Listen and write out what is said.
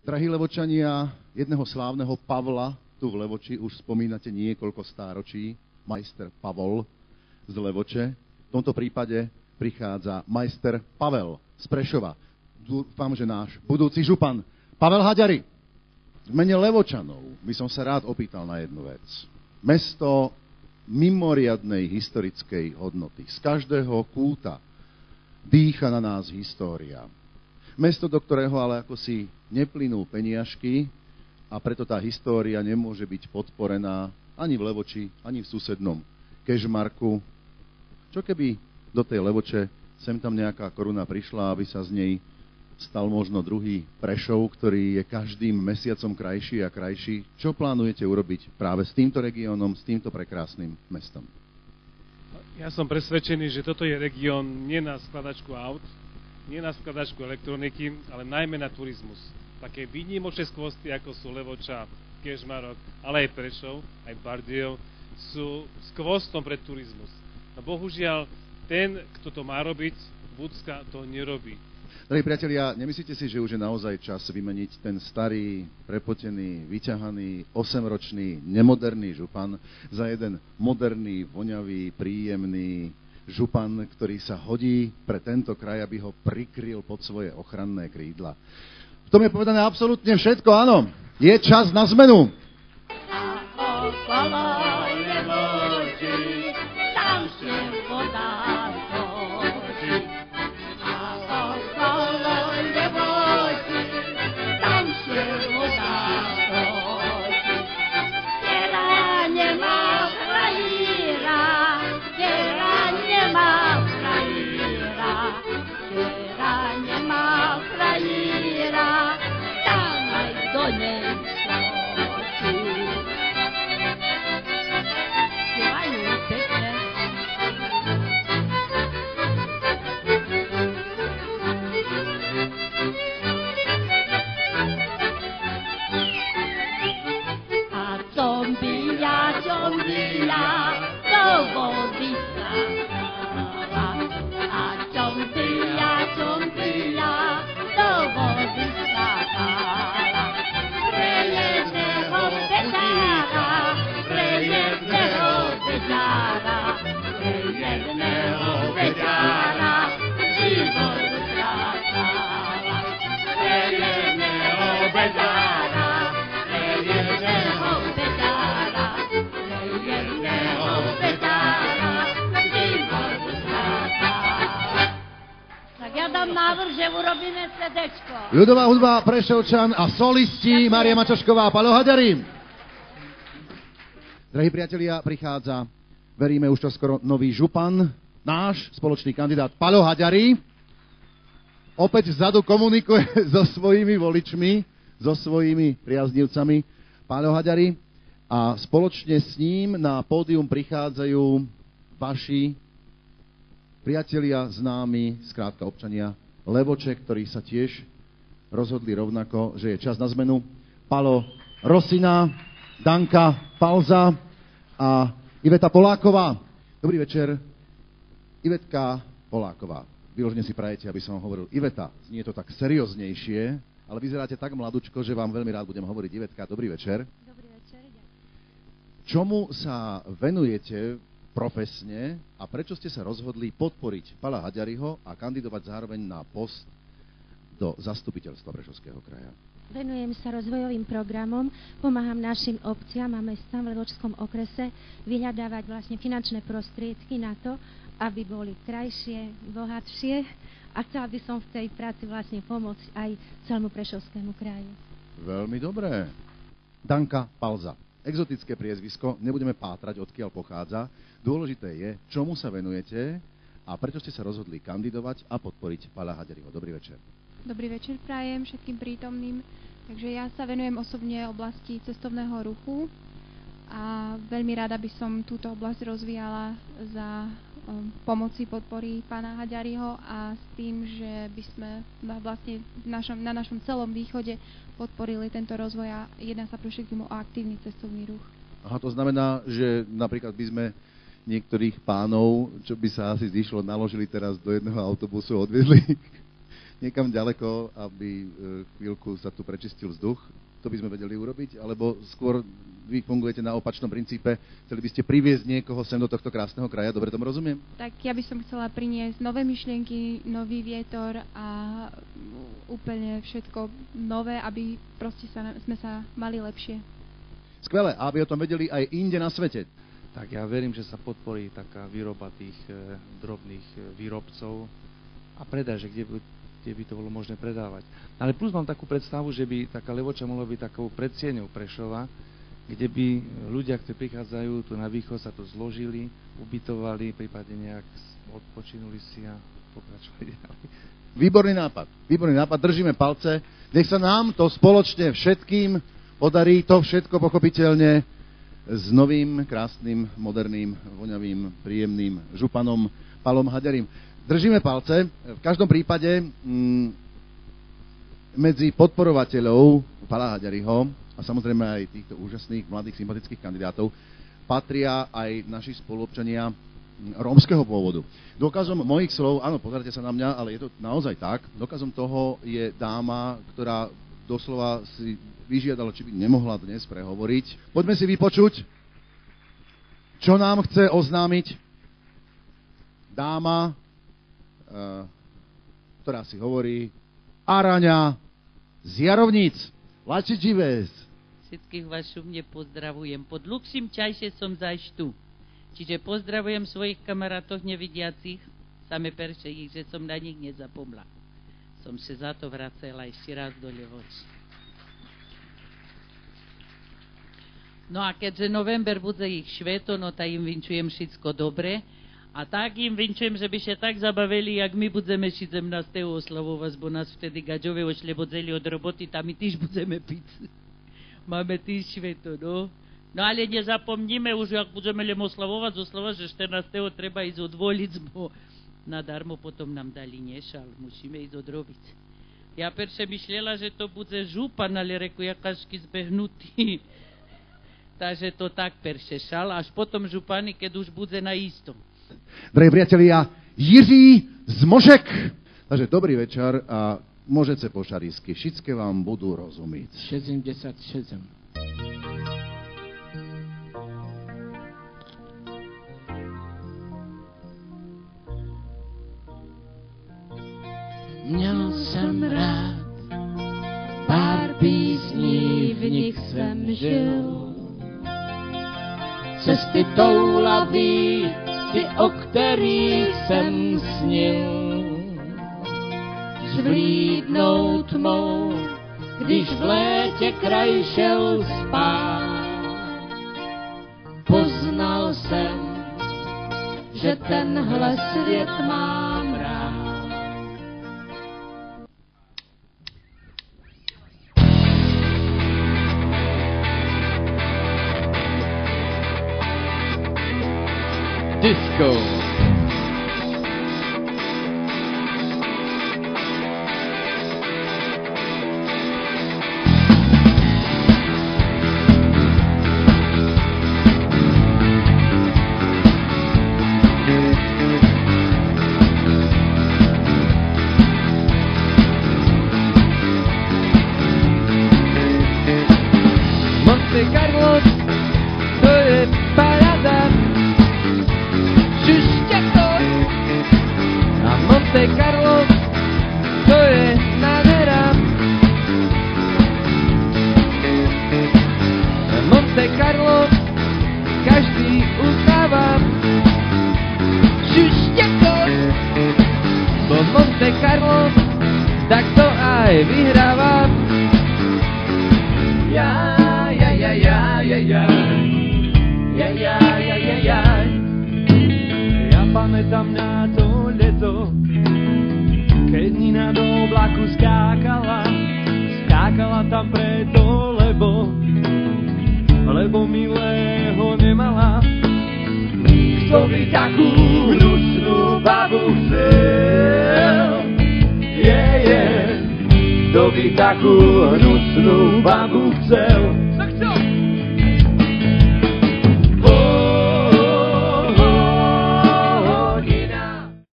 Drahí Levočania, jedného slávneho Pavla tu v Levoči už spomínate niekoľko stáročí, majster Pavol z Levoče. V tomto prípade prichádza majster Pavel z Prešova. Dúfam, že náš budúci župan Pavel Haďari. V mene Levočanov by som sa rád opýtal na jednu vec. Mesto mimoriadnej historickej hodnoty. Z každého kúta dýcha na nás história. Mesto, do ktorého ale ako si neplynú peniažky a preto tá história nemôže byť podporená ani v Levoči, ani v susednom Kežmarku. Čo keby do tej Levoče sem tam nejaká koruna prišla, aby sa z nej stal možno druhý Prešov, ktorý je každým mesiacom krajší a krajší. Čo plánujete urobiť práve s týmto regiónom, s týmto prekrásnym mestom? Ja som presvedčený, že toto je región nie na skladačku aut, nie na skladačku elektroniky, ale najmä na turizmus. Také výnimočné skvosty, ako sú Levoča, Kežmarok, ale aj Prešov, aj Bardejov, sú skvostom pre turizmus. A bohužiaľ, ten, kto to má robiť, Bucka to nerobí. Drahí priatelia, nemyslíte si, že už je naozaj čas vymeniť ten starý, prepotený, vyťahaný, 8-ročný, nemoderný župan za jeden moderný, voňavý, príjemný župan, ktorý sa hodí pre tento kraj, aby ho prikryl pod svoje ochranné krídla? V tom je povedané absolútne všetko, áno. Je čas na zmenu. Ľudová hudba Prešovčan a solisti Mária Mačošková a Paľo Haďari. Drahí priatelia, prichádza, veríme už čoskoro, nový župan, náš spoločný kandidát Paľo Haďari. Opäť vzadu komunikuje so svojimi voličmi, so svojimi priaznivcami Paľo Haďari a spoločne s ním na pódium prichádzajú vaši priatelia, známi, skrátka občania Levoče, ktorí sa tiež rozhodli rovnako, že je čas na zmenu. Palo Rosina, Danka Palza a Iveta Poláková. Dobrý večer. Ivetka Poláková. Vyložne si prajete, aby som vám hovoril Iveta. Znie to tak serióznejšie, ale vyzeráte tak mladučko, že vám veľmi rád budem hovoriť Ivetka. Dobrý večer. Dobrý večer. Čomu sa venujete profesne a prečo ste sa rozhodli podporiť Paľa Haďariho a kandidovať zároveň na post do zastupiteľstva Prešovského kraja? Venujem sa rozvojovým programom, pomáham našim obciam a mestám v Levočskom okrese vyhľadávať vlastne finančné prostriedky na to, aby boli krajšie, bohatšie a chcela by som v tej práci vlastne pomôcť aj celému Prešovskému kraju. Veľmi dobré. Danka Palza. Exotické priezvisko, nebudeme pátrať, odkiaľ pochádza. Dôležité je, čomu sa venujete a prečo ste sa rozhodli kandidovať a podporiť Paľa Haďariho. Dobrý večer. Dobrý večer prajem všetkým prítomným. Takže ja sa venujem osobne oblasti cestovného ruchu a veľmi rada by som túto oblasť rozvíjala za pomoci podpory pána Haďariho a s tým, že by sme vlastne na našom celom východe podporili tento rozvoj a jedná sa pre všetkým o aktívny cestovný ruch. Aha, to znamená, že napríklad by sme niektorých pánov, čo by sa asi zišlo, naložili teraz do jedného autobusu a odviezli niekam ďaleko, aby chvíľku sa tu prečistil vzduch. To by sme vedeli urobiť, alebo skôr vy fungujete na opačnom princípe, chceli by ste priviesť niekoho sem do tohto krásneho kraja, dobre tomu rozumiem? Tak ja by som chcela priniesť nové myšlienky, nový vietor a úplne všetko nové, aby proste sme sa mali lepšie. Skvelé, aby o tom vedeli aj inde na svete. Tak ja verím, že sa podporí taká výroba tých drobných výrobcov a predaj, že kde by to bolo možné predávať. Ale plus mám takú predstavu, že by taká Levoča mohla byť takou predsieňou Prešova, kde by ľudia, ktorí prichádzajú tu na východ, sa tu zložili, ubytovali, prípadne nejak odpočinuli si a pokračovali ďalej. Výborný nápad, držíme palce. Nech sa nám to spoločne všetkým podarí, to všetko pochopiteľne s novým, krásnym, moderným, voňavým, príjemným županom Pavlom Haďarim. Držíme palce. V každom prípade medzi podporovateľov Pavla Haďariho a samozrejme aj týchto úžasných, mladých, sympatických kandidátov patria aj naši spoluobčania rómskeho pôvodu. Dôkazom mojich slov, áno, pozrite sa na mňa, ale je to naozaj tak, dôkazom toho je dáma, ktorá doslova si vyžiadala, či by nemohla dnes prehovoriť. Poďme si vypočuť, čo nám chce oznámiť dáma, ktorá si hovorí Araňa z Jarovníc. Lačiči Ves. Všetkých vás šumne pozdravujem. Po dlhším čase som zaš tu. Čiže pozdravujem svojich kamarátoch nevidiacich, same perše ich, že som na nich nezapomla. Som sa za to vracela ešte raz do Levoči. No a keďže november bude ich šveto, no tak im vinčujem všetko dobre. A tak im vinčujem, že by sa tak zabavili, jak my budeme 17. oslavovať, bo nás vtedy gaďové ošlebodzeli od roboty, tam my tiež budeme piť. Máme tiež šveto, no. No ale nezapomníme už, ak budeme len oslavovať, že 14. treba ísť odvoliť, bo nadarmo potom nám dali nešal, musíme ísť odrobiť. Ja perše myšlela, že to bude župan, ale reku, jakášky zbehnutý. Takže to tak perše šal, až potom župany, keď už bude na istom. Drahí priatelia, Jiří z Možek. Takže dobrý večer a môžete po šarísky. Všetké vám budú rozumieť. 77. Měl jsem rád pár písní, v nich jsem žil. Cesty toulaví, ty, o kterých jsem snil. Zvlídnou tmou, když v létě kraj šel spát. Poznal jsem, že tenhle svět mám rád. Disco. Monte Carlo, to je paráda. Monte Carlo, to je nádhera. Monte Carlo, každý uznáva. Šušťako, bo Monte Carlo, tak to aj vyhráva. Ja pamätám na to leto, keď Nina do oblaku skákala tam preto, lebo milého nemala. Kto by takú hnusnú babu chcel? Kto by takú hnusnú babu chcel?